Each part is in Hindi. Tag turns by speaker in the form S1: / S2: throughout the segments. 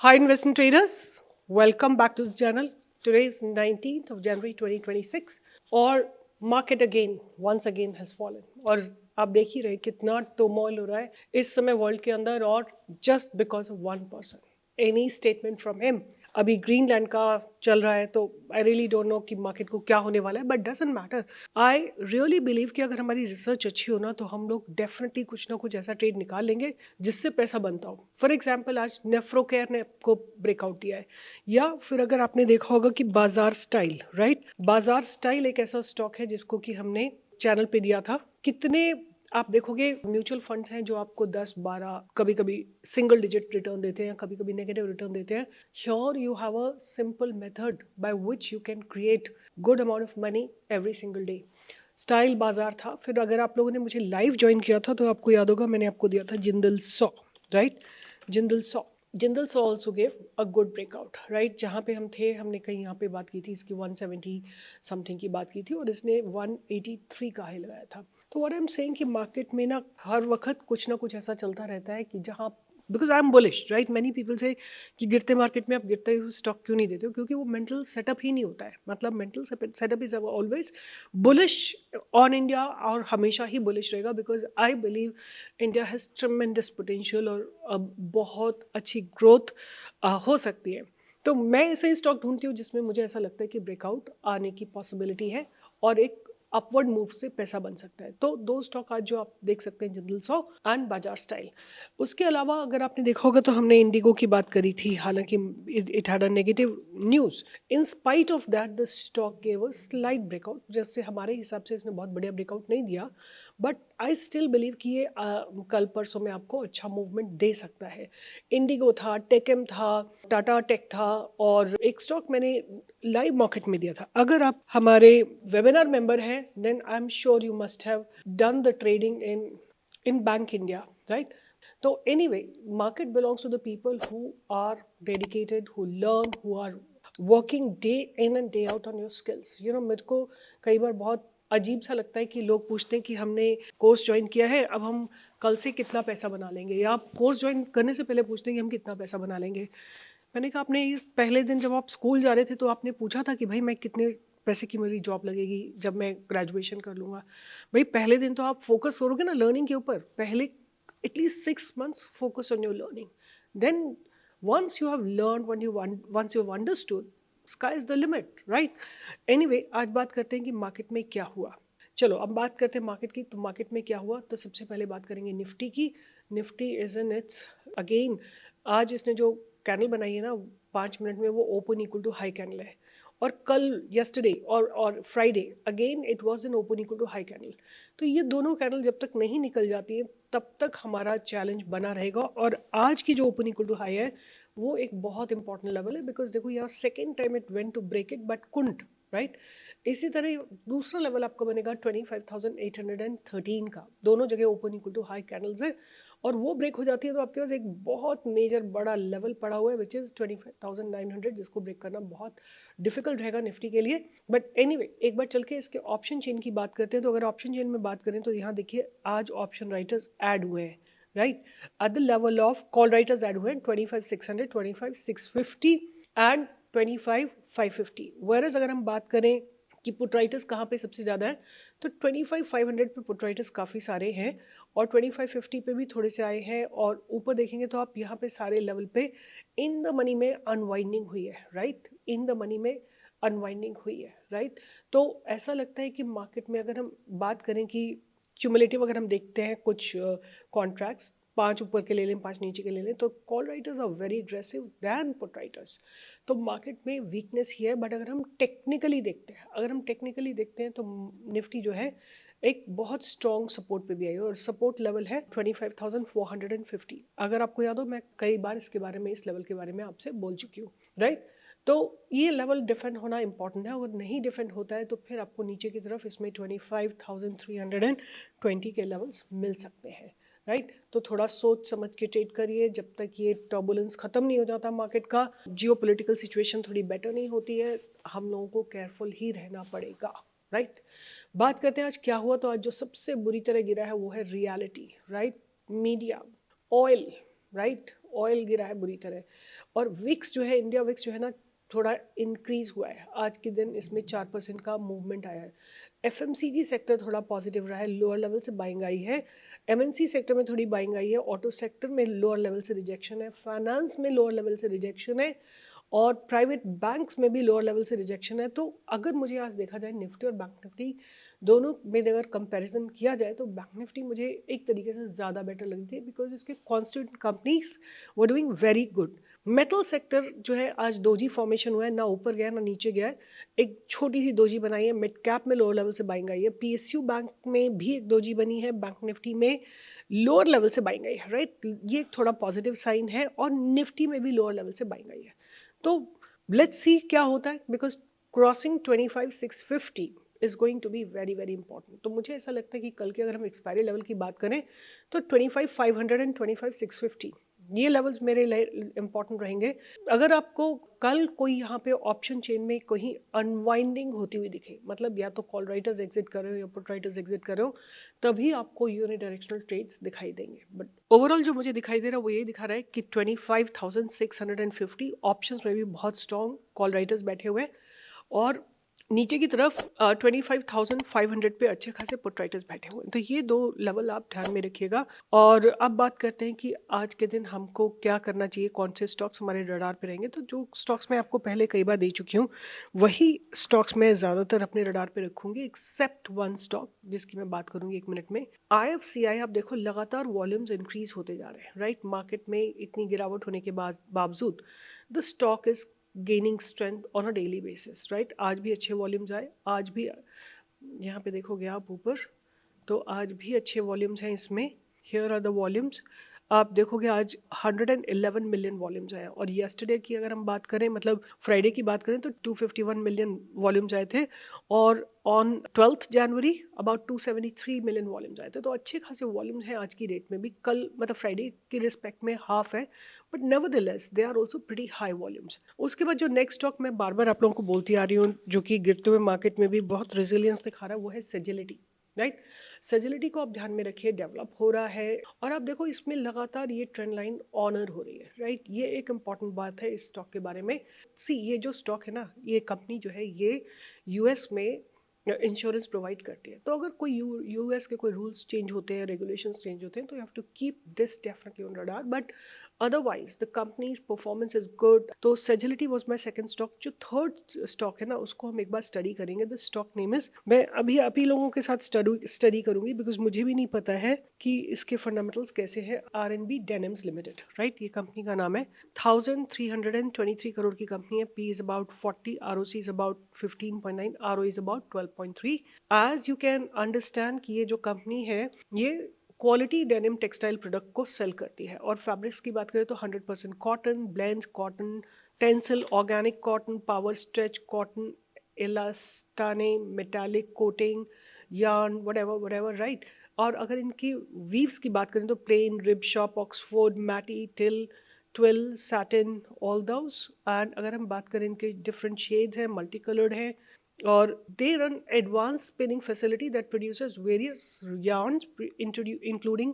S1: Hi, investment traders. Welcome back to the channel. Today is 19th of January 2026 और market again, once again has fallen. और आप देख ही रहे कितना turmoil हो रहा है इस समय वर्ल्ड के अंदर और just because of one person. Any statement from him. अभी ग्रीनलैंड का चल रहा है तो आई रियली डोंट नो कि मार्केट को क्या होने वाला है but doesn't matter. I really believe कि अगर हमारी रिसर्च अच्छी हो ना तो हम लोग डेफिनेटली कुछ ना कुछ ऐसा ट्रेड निकाल लेंगे जिससे पैसा बनता हो. फॉर एग्जाम्पल आज नेफ्रोकेयर ने आपको ब्रेकआउट दिया है या फिर अगर आपने देखा होगा कि बाजार स्टाइल राइट. बाजार स्टाइल एक ऐसा स्टॉक है जिसको कि हमने चैनल पे दिया था. कितने आप देखोगे म्यूचुअल फंड्स हैं जो आपको 10-12 कभी कभी सिंगल डिजिट रिटर्न देते हैं, कभी कभी नेगेटिव रिटर्न देते हैं. Sure you have a simple method by which you can create good amount of money every single day. Style बाजार था. फिर अगर आप लोगों ने मुझे लाइव ज्वाइन किया था तो आपको याद होगा मैंने आपको दिया था Jindal 100 right. Jindal saw also gave a good breakout right. जहाँ पे हम थे हमने कहीं यहाँ पे बात की थी इसकी 170 समथिंग की बात की थी और इसने 183 का हाई लगाया था. तो व्हाट आई एम सेइंग कि मार्केट में ना हर वक्त कुछ ना कुछ ऐसा चलता रहता है कि जहाँ because I am bullish right. Many people से कि गिरते मार्केट में आप गिरते हुए स्टॉक क्यों नहीं देते हो, क्योंकि वो मेंटल सेटअप ही नहीं होता है. मतलब mental setup is always bullish on India और हमेशा ही बुलिश रहेगा because I believe India has tremendous potential और बहुत अच्छी ग्रोथ हो सकती है. तो मैं ऐसे ही स्टॉक ढूंढती हूँ जिसमें मुझे ऐसा लगता है कि ब्रेकआउट आने की पॉसिबिलिटी है और एक अपवर्ड मूव से पैसा बन सकता है. तो दो स्टॉक आज जो आप देख सकते हैं जिंदल 100 एंड बाजार स्टाइल. उसके अलावा अगर आपने देखा होगा तो हमने इंडिगो की बात करी थी. हालांकि it had a negative news. In spite of that the stock gave a slight breakout. जैसे हमारे हिसाब से इसने बहुत बढ़िया ब्रेकआउट नहीं दिया बट आई स्टिल बिलीव कि ये कल परसों में आपको अच्छा मूवमेंट दे सकता है. इंडिगो था, टेकम था, टाटा टेक था और एक स्टॉक मैंने लाइव मार्केट में दिया था. अगर आप हमारे वेबिनार मेंबर हैं then I am sure you must have done the trading in bank India right. तो anyway market belongs to the people who are dedicated, who learn, who are working day in and day out on your skills. You know मेरे को कई बार बहुत अजीब सा लगता है कि लोग पूछते हैं कि हमने कोर्स ज्वाइन किया है अब हम कल से कितना पैसा बना लेंगे, या आप कोर्स ज्वाइन करने से पहले पूछते हैं कि हम कितना पैसा बना लेंगे. मैंने कहा आपने इस पहले दिन जब आप स्कूल जा रहे थे तो आपने पूछा था कि भाई मैं कितने पैसे की मेरी जॉब लगेगी जब मैं ग्रेजुएशन कर लूँगा. भाई पहले दिन तो आप फोकस करोगे ना लर्निंग के ऊपर. पहले at least 6 months focus on your learning. Then once you have learned, once you have understood, sky is the limit, right? Anyway, आज बात करते हैं कि मार्केट में क्या हुआ. चलो अब बात करते हैं मार्केट की. तो मार्केट में क्या हुआ तो सबसे पहले बात करेंगे निफ्टी की. Nifty is in its again आज इसने जो कैंडल बनाई है ना 5 मिनट में वो open equal to high candle है. और कल यस्टरडे और Friday again it was an open equal to high candle. तो ये दोनों कैंडल जब तक नहीं निकल जाती है तब तक हमारा चैलेंज बना रहेगा. और आज की जो ओपन इक्वल टू हाई है वो एक बहुत इंपॉर्टेंट लेवल है बिकॉज देखो यहाँ second time it went to break it but couldn't right. इसी तरह दूसरा लेवल आपका बनेगा 25,813 का. दोनों जगह open equal to high candles है और वो ब्रेक हो जाती है तो आपके पास एक बहुत मेजर बड़ा लेवल पड़ा हुआ है विच इज़ 25,900 जिसको ब्रेक करना बहुत डिफिकल्ट रहेगा निफ्टी के लिए. बट एनीवे एक बार चल के इसके ऑप्शन चेन की बात करते हैं. तो अगर ऑप्शन चेन में बात करें तो यहाँ देखिए आज ऑप्शन राइटर्स ऐड हुए हैं right. At the level of call writers add हुए हैं 25,600, 25,650 एंड 25,550. वेयरएज अगर हम बात करें कि पुट राइटर्स कहाँ पे सबसे ज़्यादा है तो 25,500 पे पुट राइटर्स काफ़ी सारे हैं और 2550 पे भी थोड़े से आए हैं. और ऊपर देखेंगे तो आप यहाँ पे सारे लेवल पे इन द मनी में अनवाइंडिंग हुई है राइट. इन द मनी में अनवाइंडिंग हुई है राइट. तो ऐसा लगता है कि मार्केट में अगर हम बात करें कि क्यूमुलेटिव अगर हम देखते हैं कुछ कॉन्ट्रैक्ट्स 5 ऊपर के ले लें 5 नीचे के ले लें तो call writers are very aggressive than put writers. तो मार्केट में वीकनेस ही है. बट अगर हम टेक्निकली देखते हैं तो निफ्टी जो है एक बहुत स्ट्रॉन्ग सपोर्ट पे भी आई है और सपोर्ट लेवल है 25,450. अगर आपको याद हो मैं कई बार इसके बारे में इस लेवल के बारे में आपसे बोल चुकी हूँ राइट. तो ये लेवल डिफेंड होना इंपॉर्टेंट है. अगर नहीं डिफेंड होता है तो फिर आपको नीचे की तरफ इसमें 25,320 के लेवल्स मिल सकते हैं राइट. तो थोड़ा सोच समझ के ट्रेड करिए जब तक ये टर्बुलेंस ख़त्म नहीं हो जाता मार्केट का. जियोपॉलिटिकल सिचुएशन थोड़ी बेटर नहीं होती है. हम लोगों को केयरफुल ही रहना पड़ेगा राइट. बात करते हैं आज क्या हुआ. तो आज जो सबसे बुरी तरह गिरा है वो है reality right, media, oil right. Oil गिरा है बुरी तरह। और विक्स जो है, इंडिया विक्स जो है ना, थोड़ा इंक्रीज हुआ है आज के दिन, इसमें 4% का मूवमेंट आया है। एफएमसीजी सेक्टर थोड़ा पॉजिटिव रहा है, लोअर लेवल से बाइंग आई है। एमएनसी सेक्टर में थोड़ी बाइंग आई है। ऑटो सेक्टर में लोअर लेवल से रिजेक्शन है। फाइनेंस में लोअर लेवल से रिजेक्शन है। और प्राइवेट बैंक्स में भी लोअर लेवल से रिजेक्शन है। तो अगर मुझे आज देखा जाए निफ्टी और बैंक निफ्टी दोनों में अगर कंपैरिजन किया जाए तो बैंक निफ्टी मुझे एक तरीके से ज़्यादा बेटर लगती है, बिकॉज इसके constituent companies were doing very good. Metal sector जो है आज दोजी फॉर्मेशन हुआ है, ना ऊपर गया ना नीचे गया है, एक छोटी सी दोजी बनाई है। मिड कैप में लोअर लेवल से बाइंग आई है। पीएसयू बैंक में भी एक दोजी बनी है। बैंक निफ्टी में लोअर लेवल से बाइंग आई है, राइट। ये एक थोड़ा पॉजिटिव साइन है। और निफ्टी में भी लोअर लेवल से बाइंग आई है। तो लेट्स सी क्या होता है, because crossing 25,650 is going to be very very important. तो मुझे ऐसा लगता है कि कल के अगर हम एक्सपायरी लेवल की बात करें तो 25,500 एंड 25,650 ये लेवल्स मेरे लिए इंपॉर्टेंट रहेंगे। अगर आपको कल कोई यहाँ पे ऑप्शन चेन में कहीं अनवाइंडिंग होती हुई दिखे, मतलब या तो कॉल राइटर्स एग्जिट कर रहे हो या पुट राइटर्स एग्जिट कर रहे हो, तभी आपको यूनिडायरेक्शनल ट्रेड्स दिखाई देंगे। बट ओवरऑल जो मुझे दिखाई दे रहा है वो यही दिखा रहा है कि 25,650 ऑप्शंस में भी बहुत स्ट्रॉन्ग कॉल राइटर्स बैठे हुए हैं। और नीचे की तरफ 25,500 पे अच्छे खासे पुट राइटर्स बैठे हुए हैं। तो ये दो लेवल आप ध्यान में रखिएगा। और अब बात करते हैं कि आज के दिन हमको क्या करना चाहिए, कौन से स्टॉक्स हमारे रडार पे रहेंगे। तो जो स्टॉक्स मैं आपको पहले कई बार दे चुकी हूँ वही स्टॉक्स मैं ज़्यादातर अपने रडार पे रखूँगी, एक्सेप्ट वन स्टॉक जिसकी मैं बात करूँगी 1 मिनट में। IFCI आप देखो लगातार वॉल्यूम्स इंक्रीज होते जा रहे हैं, राइट। मार्केट में इतनी गिरावट होने के बावजूद the stock is gaining strength on a daily basis, right. आज भी अच्छे वॉल्यूम्स आए। आज भी यहाँ पे देखोगे आप ऊपर, तो आज भी अच्छे वॉल्यूम्स हैं इसमें। Here are the volumes. आप देखोगे आज 111 मिलियन वॉल्यूम्स आए। और येस्टरडे की अगर हम बात करें, मतलब फ्राइडे की बात करें, तो 251 मिलियन वॉल्यूम्स आए थे। और on 12 January about 273 million volumes आए थे। तो अच्छे खासे वॉल्यूम्स हैं आज की डेट में भी। कल मतलब फ्राइडे की रिस्पेक्ट में हाफ है, but nevertheless they are also pretty high volumes. उसके बाद जो नेक्स्ट स्टॉक मैं बार बार आप लोगों को बोलती आ रही हूँ, जो कि गिरते हुए मार्केट में भी बहुत रेजिलियंस दिखा रहा है, वो है सेजिलिटी, राइट। सेजिलिटी को आप ध्यान में रखिए, डेवलप हो रहा है। और आप देखो इसमें लगातार ये ट्रेंड लाइन ऑनर हो रही है, राइट। ये एक इंपॉर्टेंट बात है इस स्टॉक के बारे में। सी ये जो स्टॉक है ना, ये कंपनी जो है ये यूएस में इंश्योरेंस प्रोवाइड करती है। तो अगर कोई यूएस के कोई रूल्स चेंज होते हैं, रेगुलेशंस चेंज होते हैं, तो you have to keep this definitely on radar. But otherwise the company's performance is good. तो Sagility was my second stock. जो थर्ड स्टॉक है ना, उसको हम एक बार स्टडी करेंगे। द स्टॉक नेम इज, मैं अभी आप ही लोगों के साथ स्टडी करूंगी, बिकॉज मुझे भी नहीं पता है कि इसके फंडामेंटल्स कैसे हैं। RNB डेनिम्स लिमिटेड, राइट, ये कंपनी का नाम है। 1323 करोड़ की कंपनी है। P is about 40, ROC is about 15.9, ROE is about 12.3। As you can understand कि ये जो कंपनी है ये क्वालिटी डेनिम टेक्सटाइल प्रोडक्ट को सेल करती है। और फैब्रिक्स की बात करें तो 100% cotton, blends cotton, tencel organic cotton, power stretch cotton, elastane, metallic coating, yarn, whatever, right. और अगर इनकी वीव्स की बात करें तो plain, rib shop, Oxford, matty, till, twill, satin, all those. And अगर हम बात करें इनके डिफरेंट शेड्स हैं, मल्टी कलर्ड हैं। और they run advance spinning facility that produces various yarns including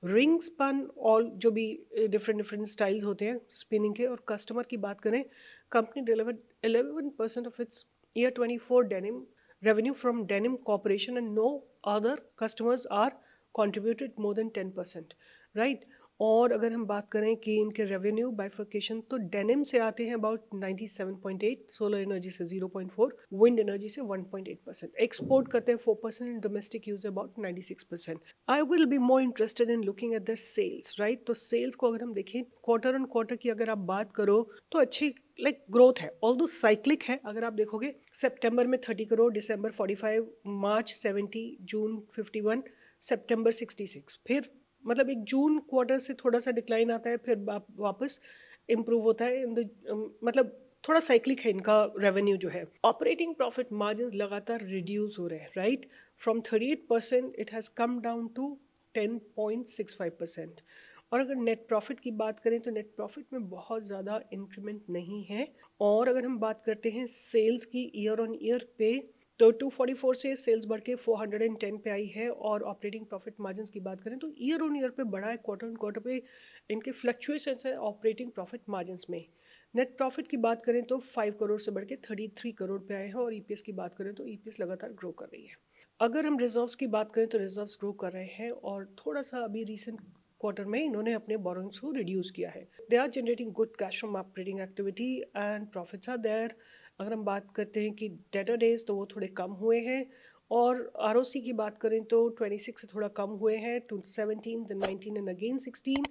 S1: ring spun, all जो भी डिफरेंट स्टाइल्स होते हैं स्पिनिंग के। और कस्टमर की बात करें, company delivered 11% of its year 24 denim revenue from denim corporation and no other customers are contributed more than 10%, right। और अगर हम बात करें कि इनके रेवेन्यू बाइफर्केशन, तो डेनिम से आते हैं अबाउट 97.8, सोलर एनर्जी से 0.4, विंड एनर्जी से 1.8%, एक्सपोर्ट करते हैं 4% and domestic use about 96%। I will be more interested in looking at the sales, right. तो सेल्स को अगर हम देखें क्वार्टर ऑन क्वार्टर की अगर आप बात करो तो अच्छी ग्रोथ है, ऑल्दो साइक्लिक है। अगर आप देखोगे सितंबर में 30 करोड़, दिसंबर 45, मार्च 70, जून 51, सितंबर 66। फिर मतलब एक जून क्वार्टर से थोड़ा सा डिक्लाइन आता है, फिर वापस इम्प्रूव होता है। मतलब थोड़ा साइक्लिक है इनका रेवेन्यू जो है। ऑपरेटिंग प्रॉफिट मार्जिन लगातार रिड्यूस हो रहे हैं, right. From 38% it has come down to 10.65%। और अगर नेट प्रॉफिट की बात करें तो नेट प्रॉफिट में बहुत ज़्यादा इंक्रीमेंट नहीं है। और अगर हम बात करते हैं सेल्स की ईयर ऑन ईयर पे, तो 244 से सेल्स बढ़ के 410 पे आई है। और ऑपरेटिंग प्रॉफिट मार्जिन्स की बात करें तो ईयर ऑन ईयर पे बढ़ा है, क्वार्टर ऑन क्वार्टर पे इनके फ्लक्चुएशंस है ऑपरेटिंग प्रॉफिट मार्जिन्स में। नेट प्रॉफिट की बात करें तो 5 करोड़ से बढ़ के 33 करोड़ पे आए हैं। और ईपीएस की बात करें तो ईपीएस लगातार ग्रो कर रही है। अगर हम रिजर्व्स की बात करें तो रिजर्व्स ग्रो कर रहे हैं और थोड़ा सा अभी रिसेंट क्वार्टर में इन्होंने अपने बोरोइंग्स को रिड्यूस किया है। They are generating good cash from operating activity and profits are there. अगर हम बात करते हैं कि डेटर डेज तो वो थोड़े कम हुए हैं। और आरओसी की बात करें तो 26 से थोड़ा कम हुए हैं टू 17 then 19 एंड अगेन 16।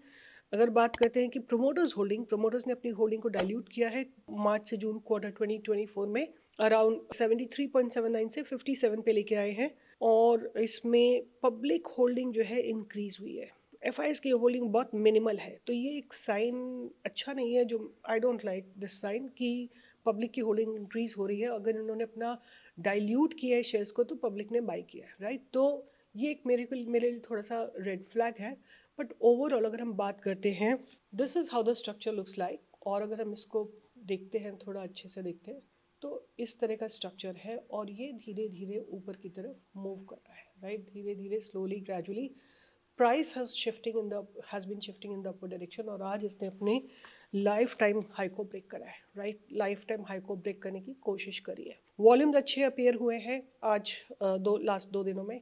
S1: अगर बात करते हैं कि प्रोमोटर्स ने अपनी होल्डिंग को डाइल्यूट किया है मार्च से जून क्वार्टर 2024 में अराउंड 73.79 से 57 पे लेके आए हैं। और इसमें पब्लिक होल्डिंग जो है इंक्रीज हुई है। एफआईएस की होल्डिंग बहुत मिनिमल है, तो ये एक साइन अच्छा नहीं है। जो I don't like this sign कि पब्लिक की होल्डिंग इंक्रीज हो रही है। अगर इन्होंने अपना डाइल्यूट किया है शेयर्स को तो पब्लिक ने बाई किया है, राइट। तो ये एक मेरे लिए थोड़ा सा रेड फ्लैग है। बट ओवरऑल अगर हम बात करते हैं, this is how the structure looks like. और अगर हम इसको देखते हैं, थोड़ा अच्छे से देखते हैं, तो इस तरह का स्ट्रक्चर है और ये धीरे धीरे ऊपर की तरफ मूव कर रहा है, राइट। धीरे धीरे slowly gradually price has been shifting in the upper direction. और आज इसने अपने लाइफ टाइम हाई को ब्रेक करा है, राइट। लाइफ टाइम हाई को ब्रेक करने की कोशिश करी है। वॉल्यूम्स अच्छे अपीयर हुए हैं आज लास्ट 2 दिनों में।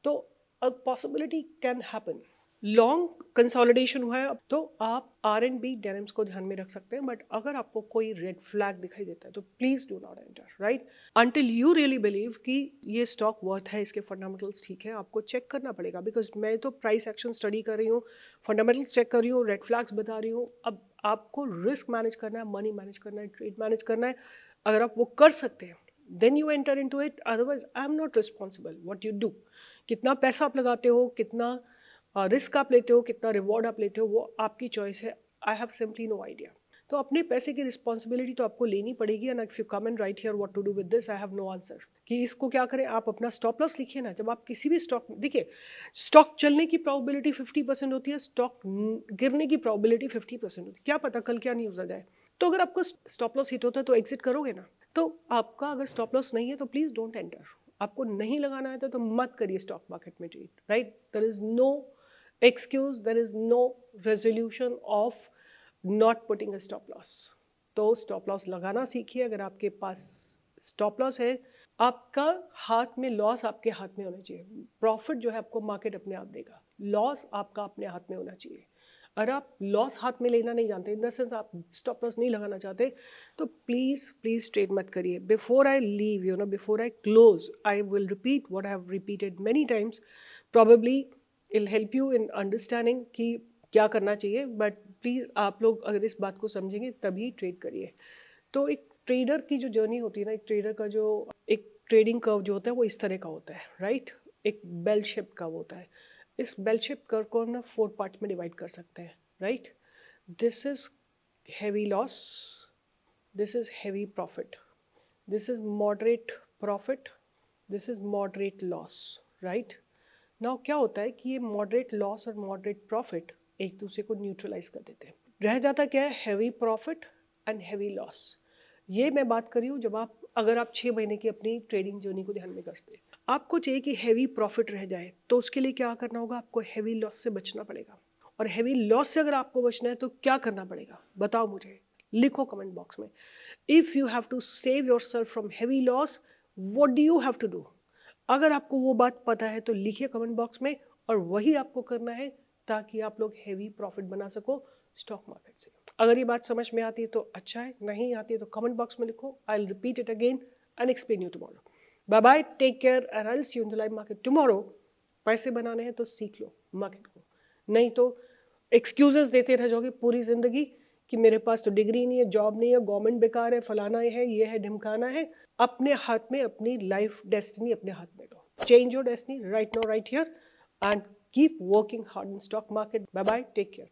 S1: तो a possibility can happen. Long consolidation हुआ है अब, तो आप R&B डेनिम्स को ध्यान में रख सकते हैं। बट अगर आपको कोई रेड फ्लैग दिखाई देता है तो please do not enter, right, until you really believe कि ये स्टॉक वर्थ है, इसके फंडामेंटल्स ठीक है। आपको चेक करना पड़ेगा, बिकॉज मैं तो प्राइस एक्शन स्टडी कर रही हूँ, फंडामेंटल्स चेक कर रही हूँ, रेड फ्लैग्स बता रही हूँ। अब आपको रिस्क मैनेज करना है, मनी मैनेज करना है, ट्रेड मैनेज करना है। अगर आप वो कर सकते हैं then you enter into it, otherwise I am not responsible what you do। कितना पैसा आप लगाते हो, कितना रिस्क आप लेते हो, कितना रिवॉर्ड आप लेते हो, वो आपकी चॉइस है। I have simply no idea. तो अपने पैसे की रिस्पॉन्सिबिलिटी तो आपको लेनी पड़ेगी। And if you come and write here what to do with this, I have no answer कि इसको क्या करें। आप अपना स्टॉप लॉस लिखिए ना। जब आप किसी भी स्टॉक, देखिए स्टॉक चलने की प्रोबेबिलिटी 50% होती है, स्टॉक गिरने की प्रोबेबिलिटी 50% होती है। क्या पता कल क्या न्यूज़ आ जाए। तो अगर आपको स्टॉप लॉस हिट होता है तो एग्जिट करोगे ना। तो आपका अगर स्टॉप लॉस नहीं है तो प्लीज डोंट एंटर। आपको नहीं लगाना है तो मत करिए स्टॉक मार्केट में trade, right. There is no excuse, there is no resolution of not putting a stop loss। तो stop loss लगाना सीखिए। अगर आपके पास stop loss है, आपका हाथ में लॉस आपके हाथ में होना चाहिए। प्रॉफिट जो है आपको मार्केट अपने आप देगा, लॉस आपका अपने हाथ में होना चाहिए। अगर आप लॉस हाथ में लेना नहीं जानते, इन द सेंस आप स्टॉप लॉस नहीं लगाना चाहते, तो प्लीज़ ट्रेड मत करिए। Before I leave, before I close, I will repeat what I have repeated many times. Probably I'll help you in understanding कि क्या करना चाहिए। बट प्लीज़ आप लोग अगर इस बात को समझेंगे तभी ट्रेड करिए। तो एक ट्रेडर की जो जर्नी होती है ना, एक ट्रेडर का जो एक ट्रेडिंग कर्व जो होता है वो इस तरह का होता है, राइट। एक बेल शेप का होता है। इस बेल शेप कर्व को हम ना 4 पार्ट्स में डिवाइड कर सकते हैं, right. This is heavy loss, this is heavy profit, this is moderate profit, this is moderate loss, right. Now क्या होता है कि ये मॉडरेट लॉस और मॉडरेट प्रॉफिट एक दूसरे को न्यूट्रलाइज कर देते हैं। रह जाता क्या है, heavy profit and heavy loss. ये मैं बात कर रही हूँ जब अगर आप 6 महीने की अपनी ट्रेडिंग जर्नी को ध्यान में करते हैं। आपको चाहिए कि हैवी प्रॉफिट रह जाए, तो उसके लिए क्या करना होगा, आपको हैवी लॉस से बचना पड़ेगा। और हैवी लॉस से अगर आपको बचना है तो क्या करना पड़ेगा, बताओ मुझे, लिखो कमेंट बॉक्स में। If you have to save your self from heavy loss, what do you have to do. अगर आपको वो बात पता है तो लिखिए कमेंट बॉक्स में, और वही आपको करना है ताकि आप लोग हैवी प्रॉफिट बना सको स्टॉक मार्केट से। अगर ये बात समझ में आती है तो अच्छा है, नहीं आती है तो कमेंट बॉक्स में लिखो। I will repeat it again and explain you tomorrow. Bye bye, take care and I will see you in the live market tomorrow. पैसे बनाने हैं तो सीख लो मार्केट को, नहीं तो एक्सक्यूजेस देते रह जाओगे पूरी जिंदगी कि मेरे पास तो डिग्री नहीं है, जॉब नहीं है, गवर्नमेंट बेकार है, फलाना है, ये है, ढिमकाना है। अपने हाथ में अपनी लाइफ डेस्टिनी अपने हाथ में लो। Change your destiny right now, right here, and keep working hard in stock market. Bye bye, take care.